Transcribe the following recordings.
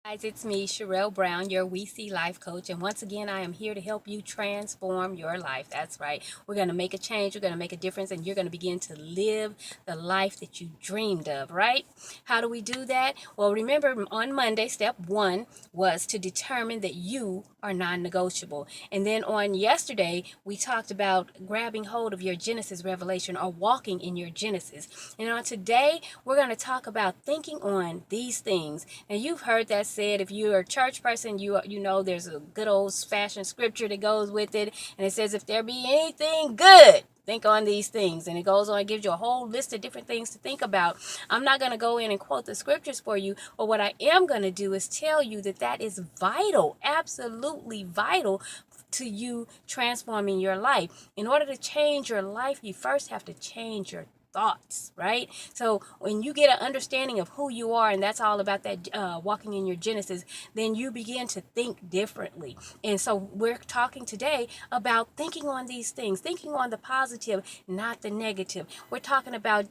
Guys, it's me, Sherelle Brown, your We See Life coach. And once again, I am here to help you transform your life. That's right. We're going to make a change. We're going to make a difference. And you're going to begin to live the life that you dreamed of, right? How do we do that? Well, remember on Monday, step one was to determine that you are non-negotiable. And then on yesterday, we talked about grabbing hold of your Genesis revelation or walking in your Genesis. And on today, we're going to talk about thinking on these things. And you've heard that said. If you're a church person, you know there's a good old fashioned scripture that goes with it, and it says, if there be anything good, think on these things. And it goes on, it gives you a whole list of different things to think about. I'm not going to go in and quote the scriptures for you, but what I am going to do is tell you that that is vital, absolutely vital to you transforming your life. In order to change your life, you first have to change your thoughts, right? So when you get an understanding of who you are, and that's all about that walking in your Genesis, then you begin to think differently. And so we're talking today about thinking on these things, thinking on the positive, not the negative. We're talking about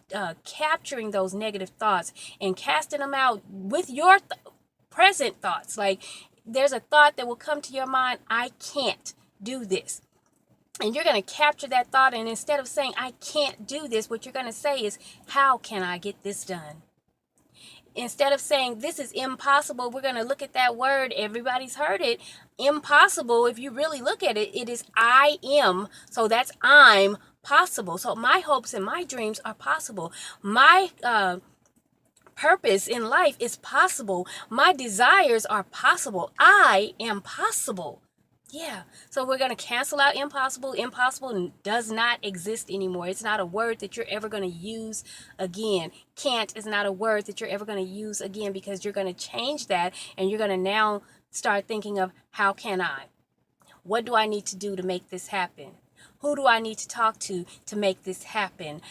capturing those negative thoughts and casting them out with your present thoughts. Like, there's a thought that will come to your mind, I can't do this. And you're going to capture that thought, and instead of saying, I can't do this, what you're going to say is, how can I get this done? Instead of saying, this is impossible, we're going to look at that word. Everybody's heard it. Impossible, if you really look at it, it is I am. So that's I'm possible. So my hopes and my dreams are possible. My purpose in life is possible. My desires are possible. I am possible. Yeah. So we're going to cancel out impossible. Impossible does not exist anymore. It's not a word that you're ever going to use again. Can't is not a word that you're ever going to use again, because you're going to change that, and you're going to now start thinking of, how can I? What do I need to do to make this happen? Who do I need to talk to make this happen?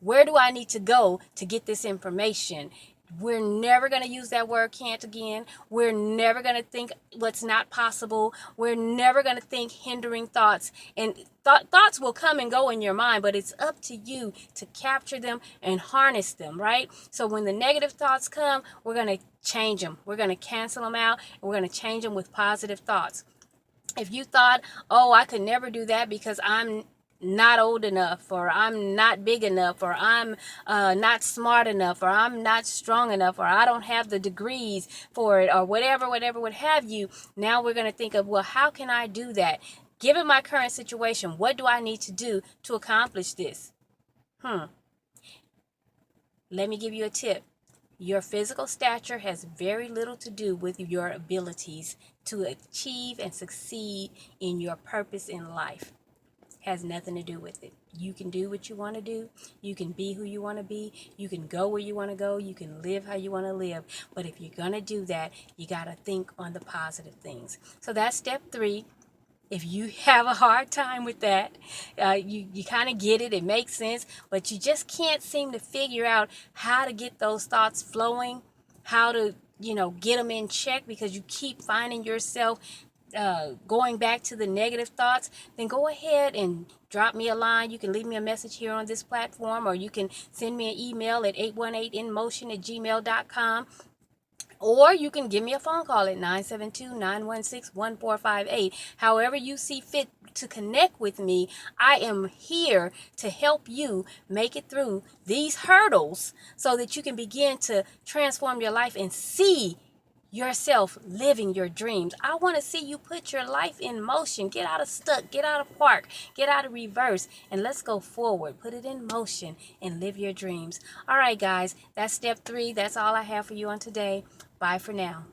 Where do I need to go to get this information? We're never going to use that word can't again. We're never going to think what's not possible. We're never going to think hindering thoughts. And thoughts will come and go in your mind, but it's up to you to capture them and harness them, right? So when the negative thoughts come, we're going to change them. We're going to cancel them out, and we're going to change them with positive thoughts. If you thought, oh, I could never do that because I'm not old enough, or I'm not big enough, or I'm not smart enough, or I'm not strong enough, or I don't have the degrees for it, or whatever, what have you. Now we're going to think of, well, how can I do that? Given my current situation, what do I need to do to accomplish this? Let me give you a tip. Your physical stature has very little to do with your abilities to achieve and succeed in your purpose in life. Has nothing to do with it. You can do what you want to do. You can be who you want to be. You can go where you want to go. You can live how you want to live. But if you're going to do that, you got to think on the positive things. So that's step 3. If you have a hard time with that, you kind of get it, it makes sense, but you just can't seem to figure out how to get those thoughts flowing, how to, get them in check, because you keep finding yourself going back to the negative thoughts, then go ahead and drop me a line. You can leave me a message here on this platform, or you can send me an email at 818inmotion@gmail.com. Or you can give me a phone call at 972-916-1458. However you see fit to connect with me, I am here to help you make it through these hurdles so that you can begin to transform your life and see yourself living your dreams. I want to see you put your life in motion. Get out of stuck, get out of park, get out of reverse, and let's go forward. Put it in motion and live your dreams. All right, guys, that's step 3. That's all I have for you on today. Bye for now.